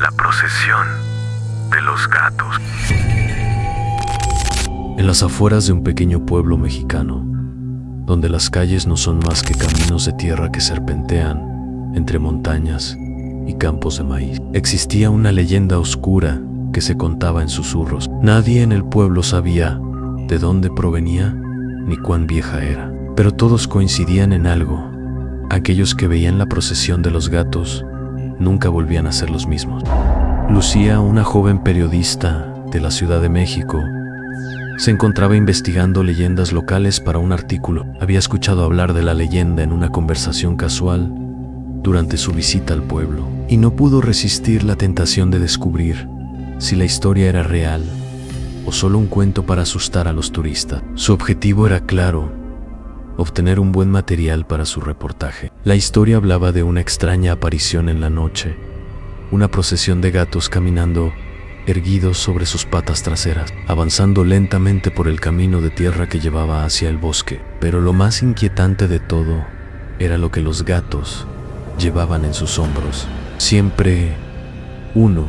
La procesión de los gatos. En las afueras de un pequeño pueblo mexicano, donde las calles no son más que caminos de tierra que serpentean entre montañas y campos de maíz, existía una leyenda oscura que se contaba en susurros. Nadie en el pueblo sabía de dónde provenía ni cuán vieja era, pero todos coincidían en algo: aquellos que veían la procesión de los gatos nunca volvían a ser los mismos. Lucía, una joven periodista de la Ciudad de México, se encontraba investigando leyendas locales para un artículo. Había escuchado hablar de la leyenda en una conversación casual durante su visita al pueblo, y no pudo resistir la tentación de descubrir si la historia era real o solo un cuento para asustar a los turistas. Su objetivo era claro: obtener un buen material para su reportaje. La historia hablaba de una extraña aparición en la noche, una procesión de gatos caminando erguidos sobre sus patas traseras, avanzando lentamente por el camino de tierra que llevaba hacia el bosque. Pero lo más inquietante de todo era lo que los gatos llevaban en sus hombros. Siempre uno,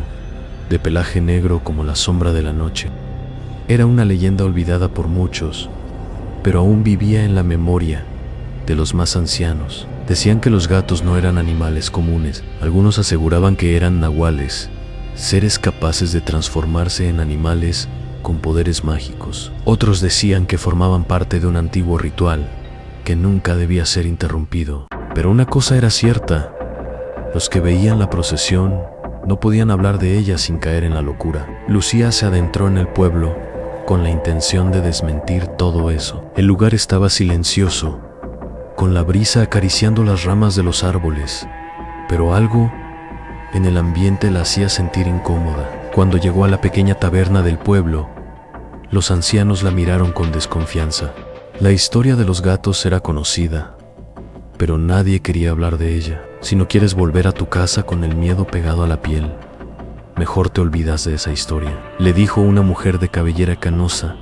de pelaje negro como la sombra de la noche. Era una leyenda olvidada por muchos, pero aún vivía en la memoria de los más ancianos. Decían que los gatos no eran animales comunes. Algunos aseguraban que eran nahuales, seres capaces de transformarse en animales con poderes mágicos. Otros decían que formaban parte de un antiguo ritual que nunca debía ser interrumpido. Pero una cosa era cierta: los que veían la procesión no podían hablar de ella sin caer en la locura. Lucía se adentró en el pueblo con la intención de desmentir todo eso. El lugar estaba silencioso, con la brisa acariciando las ramas de los árboles, pero algo en el ambiente la hacía sentir incómoda. Cuando llegó a la pequeña taberna del pueblo, los ancianos la miraron con desconfianza. La historia de los gatos era conocida, pero nadie quería hablar de ella. Si no quieres volver a tu casa con el miedo pegado a la piel, mejor te olvidas de esa historia, le dijo una mujer de cabellera canosa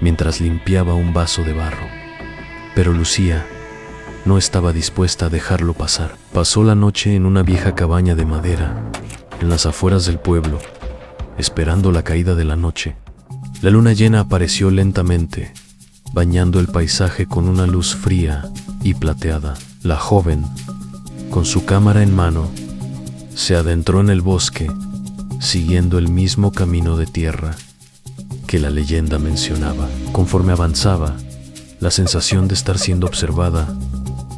mientras limpiaba un vaso de barro. Pero Lucía no estaba dispuesta a dejarlo pasar. Pasó la noche en una vieja cabaña de madera, en las afueras del pueblo, esperando la caída de la noche. La luna llena apareció lentamente, bañando el paisaje con una luz fría y plateada. La joven, con su cámara en mano, se adentró en el bosque, siguiendo el mismo camino de tierra que la leyenda mencionaba. Conforme avanzaba, la sensación de estar siendo observada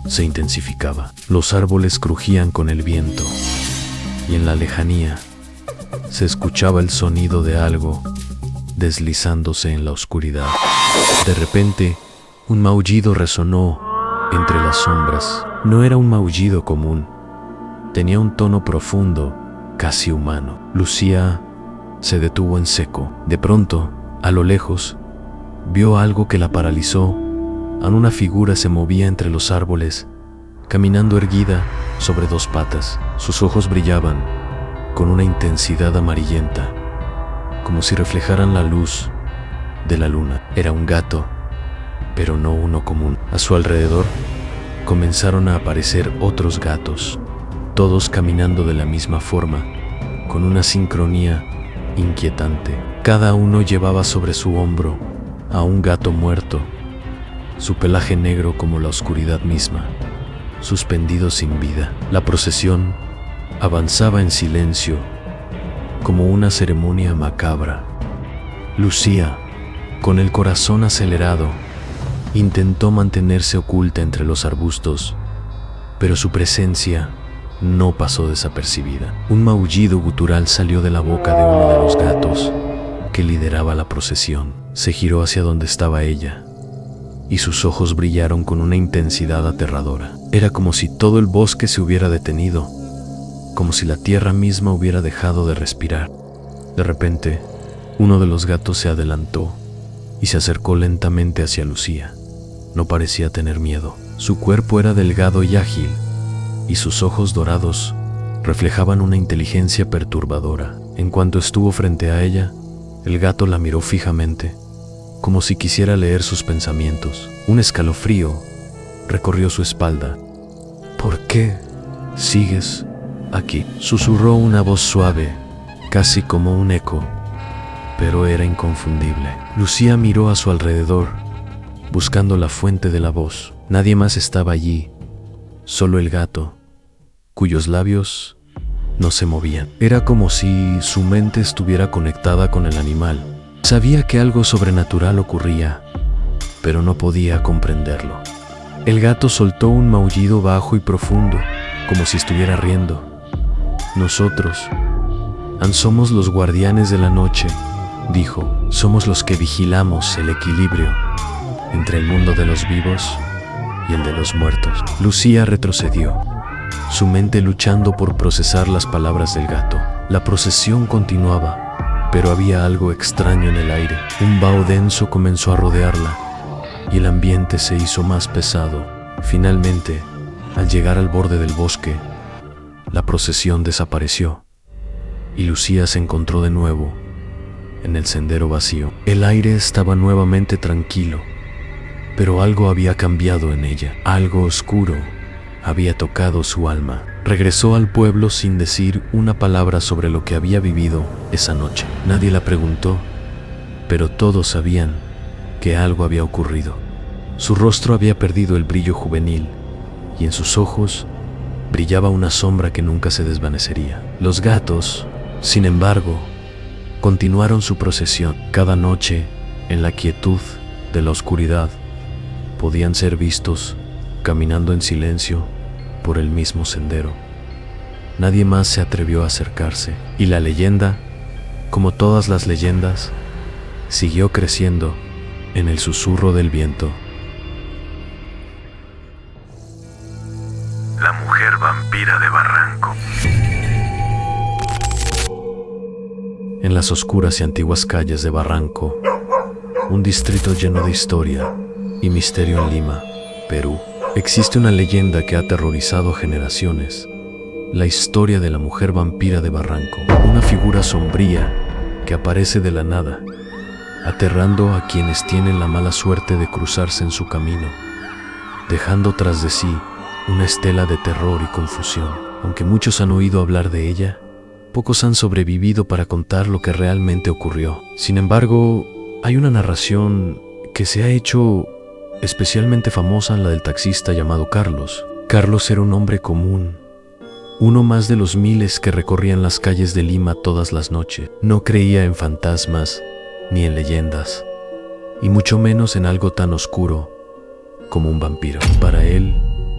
se intensificaba. Los árboles crujían con el viento, y en la lejanía se escuchaba el sonido de algo deslizándose en la oscuridad. De repente, un maullido resonó entre las sombras. No era un maullido común. Tenía un tono profundo, casi humano. Lucía se detuvo en seco. De pronto, a lo lejos, vio algo que la paralizó. Una figura se movía entre los árboles, caminando erguida sobre dos patas. Sus ojos brillaban con una intensidad amarillenta, como si reflejaran la luz de la luna. Era un gato, pero no uno común. A su alrededor comenzaron a aparecer otros gatos, todos caminando de la misma forma, con una sincronía inquietante. Cada uno llevaba sobre su hombro a un gato muerto, su pelaje negro como la oscuridad misma, suspendido sin vida. La procesión avanzaba en silencio, como una ceremonia macabra. Lucía, con el corazón acelerado, intentó mantenerse oculta entre los arbustos, pero su presencia no pasó desapercibida. Un maullido gutural salió de la boca de uno de los gatos que lideraba la procesión. Se giró hacia donde estaba ella, y sus ojos brillaron con una intensidad aterradora. Era como si todo el bosque se hubiera detenido, como si la tierra misma hubiera dejado de respirar. De repente, uno de los gatos se adelantó y se acercó lentamente hacia Lucía. No parecía tener miedo. Su cuerpo era delgado y ágil, y sus ojos dorados reflejaban una inteligencia perturbadora. En cuanto estuvo frente a ella, el gato la miró fijamente, como si quisiera leer sus pensamientos. Un escalofrío recorrió su espalda. ¿Por qué sigues aquí?, susurró una voz suave casi como un eco, pero era inconfundible. Lucía miró a su alrededor, buscando la fuente de la voz. Nadie más estaba allí, solo el gato, cuyos labios no se movían. Era como si su mente estuviera conectada con el animal. Sabía que algo sobrenatural ocurría, pero no podía comprenderlo. El gato soltó un maullido bajo y profundo, como si estuviera riendo. Nosotros somos los guardianes de la noche, dijo. Somos los que vigilamos el equilibrio entre el mundo de los vivos y el de los muertos. Lucía retrocedió, su mente luchando por procesar las palabras del gato. La procesión continuaba, pero había algo extraño en el aire. Un vaho denso comenzó a rodearla y el ambiente se hizo más pesado. Finalmente, al llegar al borde del bosque, la procesión desapareció y Lucía se encontró de nuevo en el sendero vacío. El aire estaba nuevamente tranquilo, pero algo había cambiado en ella. Algo oscuro había tocado su alma. Regresó al pueblo sin decir una palabra sobre lo que había vivido esa noche. Nadie la preguntó, pero todos sabían que algo había ocurrido. Su rostro había perdido el brillo juvenil y en sus ojos brillaba una sombra que nunca se desvanecería. Los gatos, sin embargo, continuaron su procesión. Cada noche, en la quietud de la oscuridad, podían ser vistos caminando en silencio por el mismo sendero. Nadie más se atrevió a acercarse, y la leyenda, como todas las leyendas, siguió creciendo en el susurro del viento. La mujer vampira de Barranco. En las oscuras y antiguas calles de Barranco, un distrito lleno de historia y misterio en Lima, Perú, existe una leyenda que ha aterrorizado generaciones. La historia de la mujer vampira de Barranco, una figura sombría que aparece de la nada, aterrando a quienes tienen la mala suerte de cruzarse en su camino, dejando tras de sí una estela de terror y confusión. Aunque muchos han oído hablar de ella, pocos han sobrevivido para contar lo que realmente ocurrió. Sin embargo, hay una narración que se ha hecho especialmente famosa, la del taxista llamado Carlos. Carlos era un hombre común, uno más de los miles que recorrían las calles de Lima todas las noches. No creía en fantasmas ni en leyendas, y mucho menos en algo tan oscuro como un vampiro. Para él,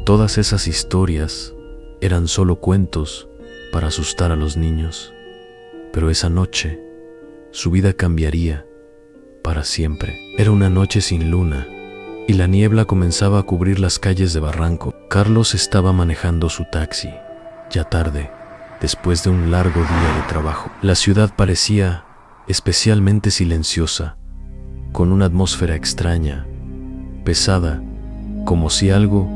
todas esas historias eran solo cuentos para asustar a los niños. Pero esa noche, su vida cambiaría para siempre. Era una noche sin luna, y la niebla comenzaba a cubrir las calles de Barranco. Carlos estaba manejando su taxi, ya tarde, después de un largo día de trabajo. La ciudad parecía especialmente silenciosa, con una atmósfera extraña, pesada, como si algo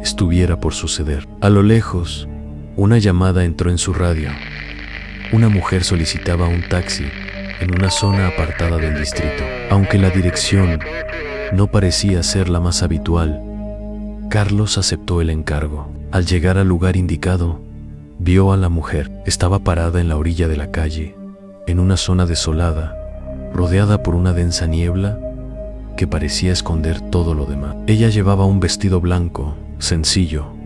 estuviera por suceder. A lo lejos, una llamada entró en su radio. Una mujer solicitaba un taxi en una zona apartada del distrito. Aunque la dirección no parecía ser la más habitual, Carlos aceptó el encargo. Al llegar al lugar indicado, vio a la mujer. Estaba parada en la orilla de la calle, en una zona desolada, rodeada por una densa niebla que parecía esconder todo lo demás. Ella llevaba un vestido blanco, sencillo,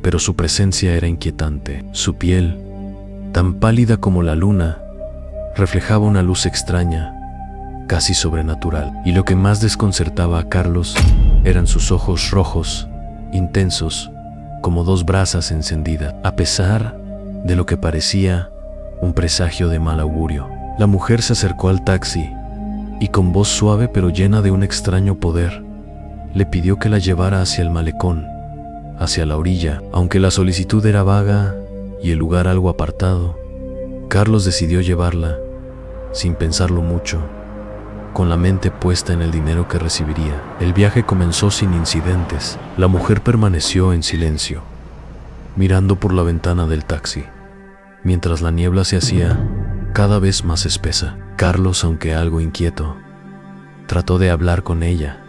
pero su presencia era inquietante. Su piel, tan pálida como la luna, reflejaba una luz extraña, casi sobrenatural. Y lo que más desconcertaba a Carlos eran sus ojos rojos, intensos, como dos brasas encendidas. A pesar de lo que parecía un presagio de mal augurio, la mujer se acercó al taxi y con voz suave pero llena de un extraño poder, le pidió que la llevara hacia el malecón, hacia la orilla. Aunque la solicitud era vaga y el lugar algo apartado, Carlos decidió llevarla, sin pensarlo mucho, con la mente puesta en el dinero que recibiría. El viaje comenzó sin incidentes. La mujer permaneció en silencio, mirando por la ventana del taxi, mientras la niebla se hacía cada vez más espesa. Carlos, aunque algo inquieto, trató de hablar con ella,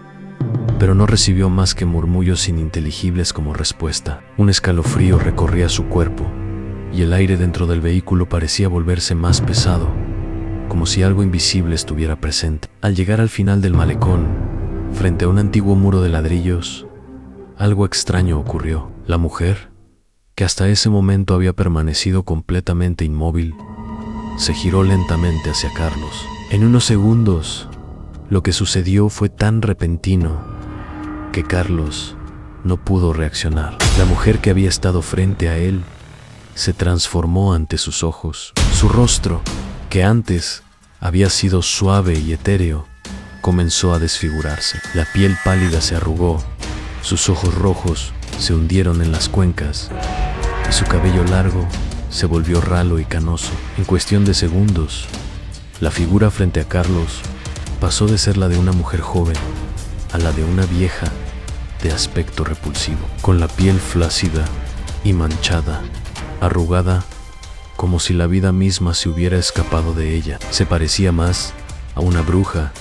pero no recibió más que murmullos ininteligibles como respuesta. Un escalofrío recorría su cuerpo y el aire dentro del vehículo parecía volverse más pesado, como si algo invisible estuviera presente. Al llegar al final del malecón, frente a un antiguo muro de ladrillos, algo extraño ocurrió. La mujer, que hasta ese momento había permanecido completamente inmóvil, se giró lentamente hacia Carlos. En unos segundos, lo que sucedió fue tan repentino que Carlos no pudo reaccionar. La mujer que había estado frente a él se transformó ante sus ojos. Su rostro, que antes había sido suave y etéreo, comenzó a desfigurarse. La piel pálida se arrugó, sus ojos rojos se hundieron en las cuencas y su cabello largo se volvió ralo y canoso. En cuestión de segundos, la figura frente a Carlos pasó de ser la de una mujer joven a la de una vieja de aspecto repulsivo, con la piel flácida y manchada, arrugada, como si la vida misma se hubiera escapado de ella. Se parecía más a una bruja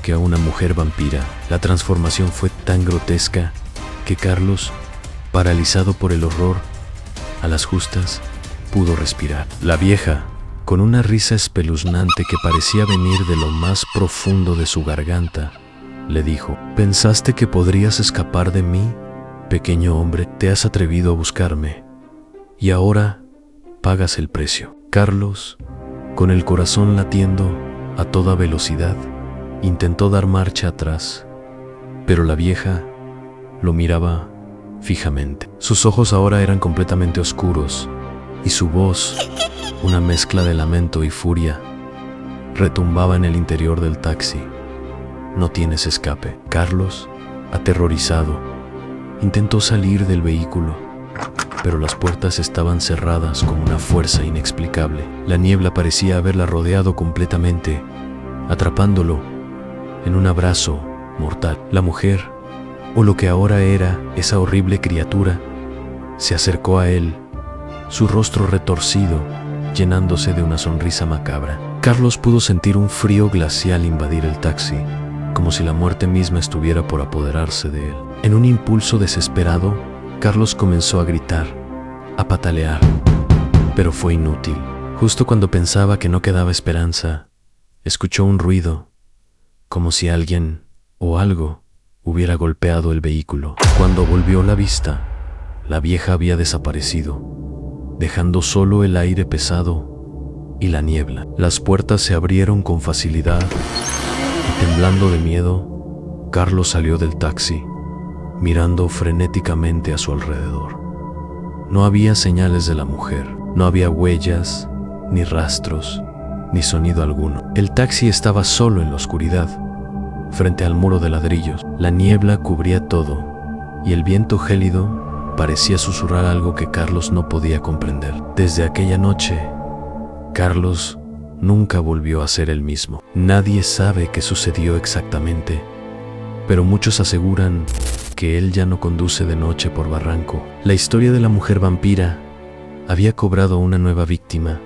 que a una mujer vampira. La transformación fue tan grotesca que Carlos, paralizado por el horror, a las justas pudo respirar. La vieja, con una risa espeluznante que parecía venir de lo más profundo de su garganta, le dijo: «¿Pensaste que podrías escapar de mí, pequeño hombre? Te has atrevido a buscarme, y ahora pagas el precio». Carlos, con el corazón latiendo a toda velocidad, intentó dar marcha atrás, pero la vieja lo miraba fijamente. Sus ojos ahora eran completamente oscuros, y su voz, una mezcla de lamento y furia, retumbaba en el interior del taxi. «No tienes escape». Carlos, aterrorizado, intentó salir del vehículo, pero las puertas estaban cerradas con una fuerza inexplicable. La niebla parecía haberla rodeado completamente, atrapándolo en un abrazo mortal. La mujer, o lo que ahora era esa horrible criatura, se acercó a él, su rostro retorcido, llenándose de una sonrisa macabra. Carlos pudo sentir un frío glacial invadir el taxi, como si la muerte misma estuviera por apoderarse de él. En un impulso desesperado, Carlos comenzó a gritar, a patalear, pero fue inútil. Justo cuando pensaba que no quedaba esperanza, escuchó un ruido, como si alguien o algo hubiera golpeado el vehículo. Cuando volvió la vista, la vieja había desaparecido, dejando solo el aire pesado y la niebla. Las puertas se abrieron con facilidad y, temblando de miedo, Carlos salió del taxi, mirando frenéticamente a su alrededor. No había señales de la mujer, no había huellas, ni rastros, ni sonido alguno. El taxi estaba solo en la oscuridad, frente al muro de ladrillos. La niebla cubría todo, y el viento gélido parecía susurrar algo que Carlos no podía comprender. Desde aquella noche, Carlos nunca volvió a ser el mismo. Nadie sabe qué sucedió exactamente, pero muchos aseguran que él ya no conduce de noche por Barranco. La historia de la mujer vampira había cobrado una nueva víctima,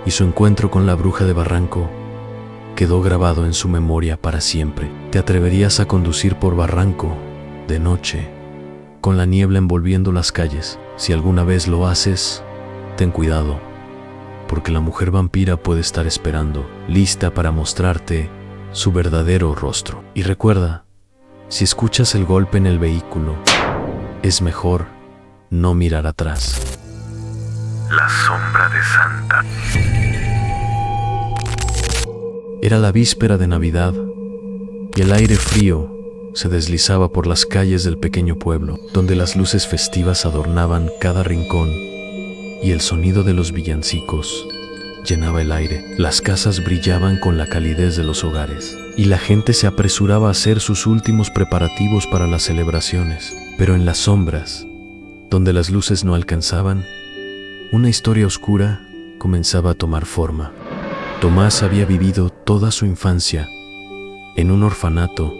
y su encuentro con la bruja de Barranco quedó grabado en su memoria para siempre. ¿Te atreverías a conducir por Barranco de noche, con la niebla envolviendo las calles? Si alguna vez lo haces, ten cuidado, porque la mujer vampira puede estar esperando, lista para mostrarte su verdadero rostro. Y recuerda, si escuchas el golpe en el vehículo, es mejor no mirar atrás. La sombra de Santa. Era la víspera de Navidad, y el aire frío se deslizaba por las calles del pequeño pueblo, donde las luces festivas adornaban cada rincón, y el sonido de los villancicos llenaba el aire. Las casas brillaban con la calidez de los hogares, y la gente se apresuraba a hacer sus últimos preparativos para las celebraciones. Pero en las sombras, donde las luces no alcanzaban, una historia oscura comenzaba a tomar forma. Tomás había vivido toda su infancia en un orfanato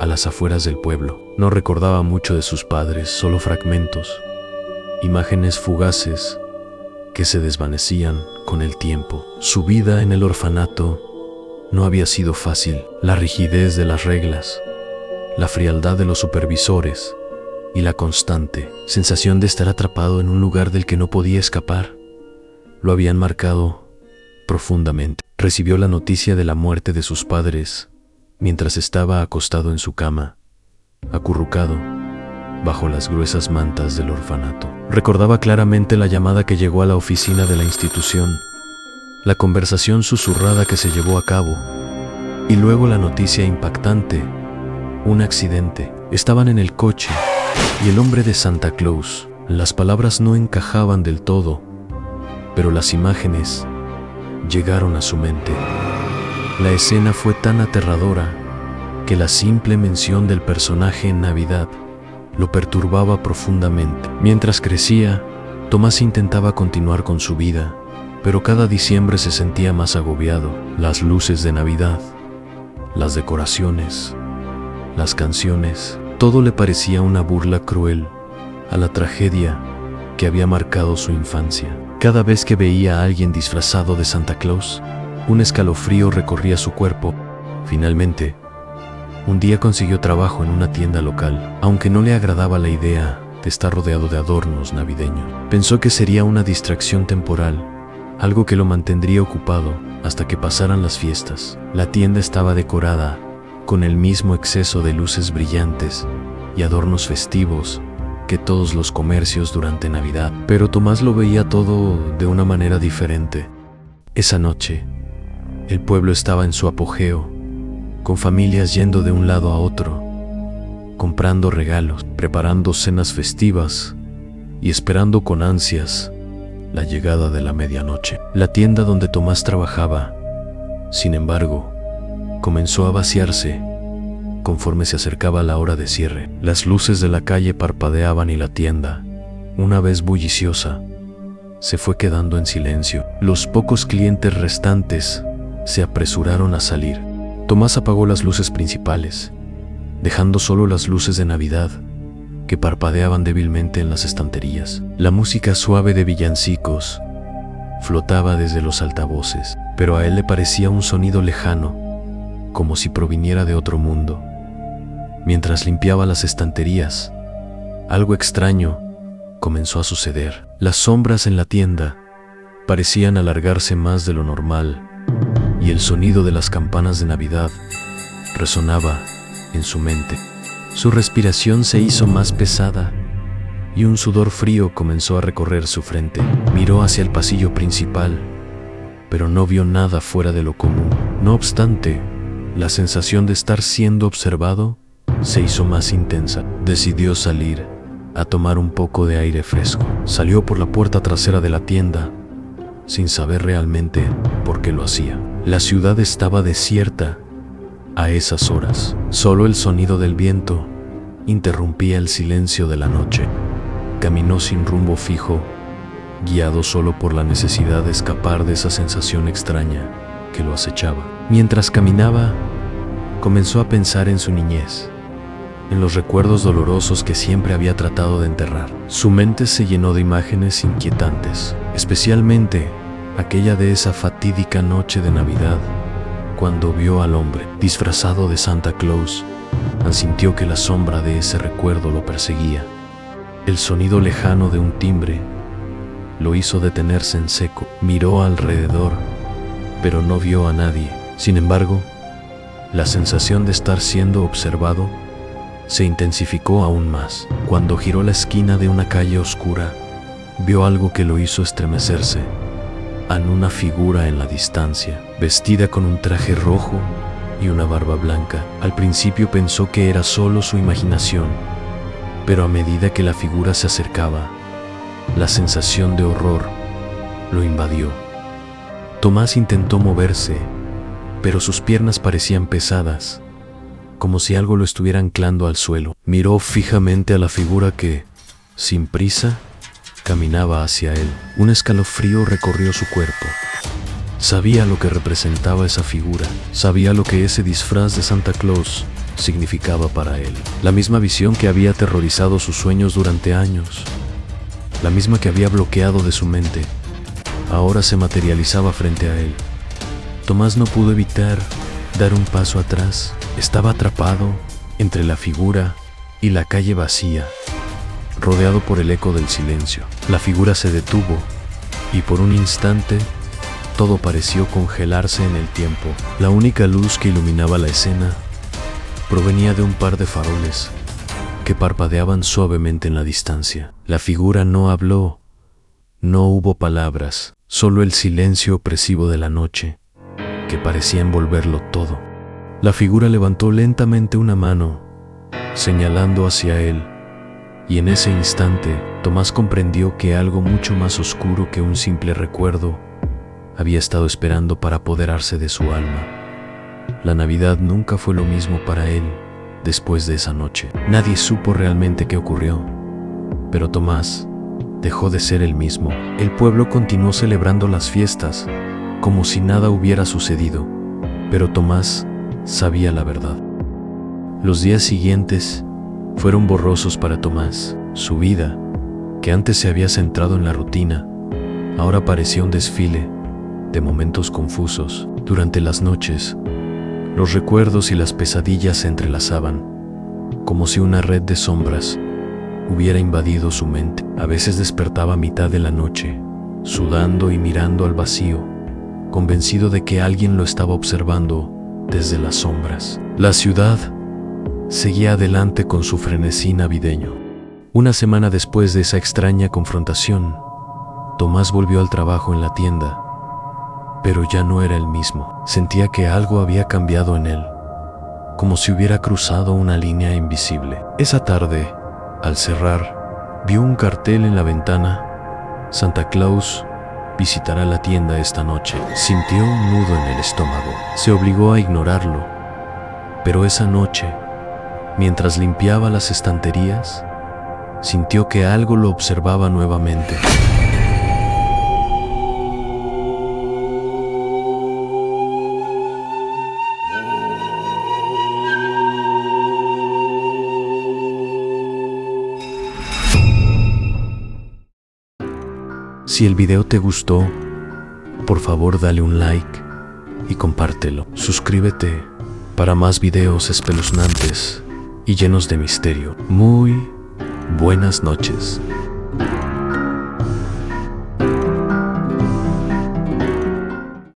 a las afueras del pueblo. No recordaba mucho de sus padres, solo fragmentos, imágenes fugaces que se desvanecían con el tiempo. Su vida en el orfanato no había sido fácil. La rigidez de las reglas, la frialdad de los supervisores y la constante sensación de estar atrapado en un lugar del que no podía escapar lo habían marcado profundamente. Recibió la noticia de la muerte de sus padres mientras estaba acostado en su cama, acurrucado bajo las gruesas mantas del orfanato. Recordaba claramente la llamada que llegó a la oficina de la institución, la conversación susurrada que se llevó a cabo, y luego la noticia impactante: un accidente. Estaban en el coche y el hombre de Santa Claus. Las palabras no encajaban del todo, pero las imágenes llegaron a su mente. La escena fue tan aterradora que la simple mención del personaje en Navidad lo perturbaba profundamente. Mientras crecía, Tomás intentaba continuar con su vida, pero cada diciembre se sentía más agobiado. Las luces de Navidad, las decoraciones, las canciones, todo le parecía una burla cruel a la tragedia que había marcado su infancia. Cada vez que veía a alguien disfrazado de Santa Claus, un escalofrío recorría su cuerpo. Finalmente, un día consiguió trabajo en una tienda local, aunque no le agradaba la idea de estar rodeado de adornos navideños. Pensó que sería una distracción temporal, algo que lo mantendría ocupado hasta que pasaran las fiestas. La tienda estaba decorada con el mismo exceso de luces brillantes y adornos festivos que todos los comercios durante Navidad, pero Tomás lo veía todo de una manera diferente. Esa noche, el pueblo estaba en su apogeo, con familias yendo de un lado a otro, comprando regalos, preparando cenas festivas y esperando con ansias la llegada de la medianoche. La tienda donde Tomás trabajaba, sin embargo, comenzó a vaciarse conforme se acercaba la hora de cierre. Las luces de la calle parpadeaban y la tienda, una vez bulliciosa, se fue quedando en silencio. Los pocos clientes restantes se apresuraron a salir. Tomás apagó las luces principales, dejando solo las luces de Navidad que parpadeaban débilmente en las estanterías. La música suave de villancicos flotaba desde los altavoces, pero a él le parecía un sonido lejano, como si proviniera de otro mundo. Mientras limpiaba las estanterías, algo extraño comenzó a suceder. Las sombras en la tienda parecían alargarse más de lo normal, y el sonido de las campanas de Navidad resonaba en su mente. Su respiración se hizo más pesada y un sudor frío comenzó a recorrer su frente. Miró hacia el pasillo principal, pero no vio nada fuera de lo común. No obstante, la sensación de estar siendo observado se hizo más intensa. Decidió salir a tomar un poco de aire fresco. Salió por la puerta trasera de la tienda, sin saber realmente por qué lo hacía. La ciudad estaba desierta a esas horas. Solo el sonido del viento interrumpía el silencio de la noche. Caminó sin rumbo fijo, guiado solo por la necesidad de escapar de esa sensación extraña que lo acechaba. Mientras caminaba, comenzó a pensar en su niñez, en los recuerdos dolorosos que siempre había tratado de enterrar. Su mente se llenó de imágenes inquietantes, especialmente aquella de esa fatídica noche de Navidad, cuando vio al hombre disfrazado de Santa Claus. Sintió que la sombra de ese recuerdo lo perseguía. El sonido lejano de un timbre lo hizo detenerse en seco. Miró alrededor, pero no vio a nadie. Sin embargo, la sensación de estar siendo observado se intensificó aún más. Cuando giró la esquina de una calle oscura, vio algo que lo hizo estremecerse. Una figura en la distancia, vestida con un traje rojo y una barba blanca. Al principio pensó que era solo su imaginación, pero a medida que la figura se acercaba, la sensación de horror lo invadió. Tomás intentó moverse, pero sus piernas parecían pesadas, como si algo lo estuviera anclando al suelo. Miró fijamente a la figura que, sin prisa, caminaba hacia él. Un escalofrío recorrió su cuerpo. Sabía lo que representaba esa figura. Sabía lo que ese disfraz de Santa Claus significaba para él. La misma visión que había aterrorizado sus sueños durante años. La misma que había bloqueado de su mente. Ahora se materializaba frente a él. Tomás no pudo evitar dar un paso atrás. Estaba atrapado entre la figura y la calle vacía, rodeado por el eco del silencio. La figura se detuvo y por un instante todo pareció congelarse en el tiempo. La única luz que iluminaba la escena provenía de un par de faroles que parpadeaban suavemente en la distancia. La figura no habló, no hubo palabras, solo el silencio opresivo de la noche que parecía envolverlo todo. La figura levantó lentamente una mano, señalando hacia él, y en ese instante Tomás comprendió que algo mucho más oscuro que un simple recuerdo había estado esperando para apoderarse de su alma. La Navidad nunca fue lo mismo para él después de esa noche. Nadie supo realmente qué ocurrió, pero Tomás dejó de ser el mismo. El pueblo continuó celebrando las fiestas como si nada hubiera sucedido, pero Tomás sabía la verdad. Los días siguientes fueron borrosos para Tomás. Su vida, que antes se había centrado en la rutina, ahora parecía un desfile de momentos confusos. Durante las noches, los recuerdos y las pesadillas se entrelazaban, como si una red de sombras hubiera invadido su mente. A veces despertaba a mitad de la noche, sudando y mirando al vacío, convencido de que alguien lo estaba observando desde las sombras. La ciudad seguía adelante con su frenesí navideño. Una semana después de esa extraña confrontación, Tomás volvió al trabajo en la tienda, pero ya no era el mismo. Sentía que algo había cambiado en él, como si hubiera cruzado una línea invisible. Esa tarde, al cerrar, vio un cartel en la ventana: Santa Claus visitará la tienda esta noche. Sintió un nudo en el estómago. Se obligó a ignorarlo, pero esa noche, mientras limpiaba las estanterías, sintió que algo lo observaba nuevamente. Si el video te gustó, por favor dale un like y compártelo. Suscríbete para más videos espeluznantes y llenos de misterio. Muy buenas noches.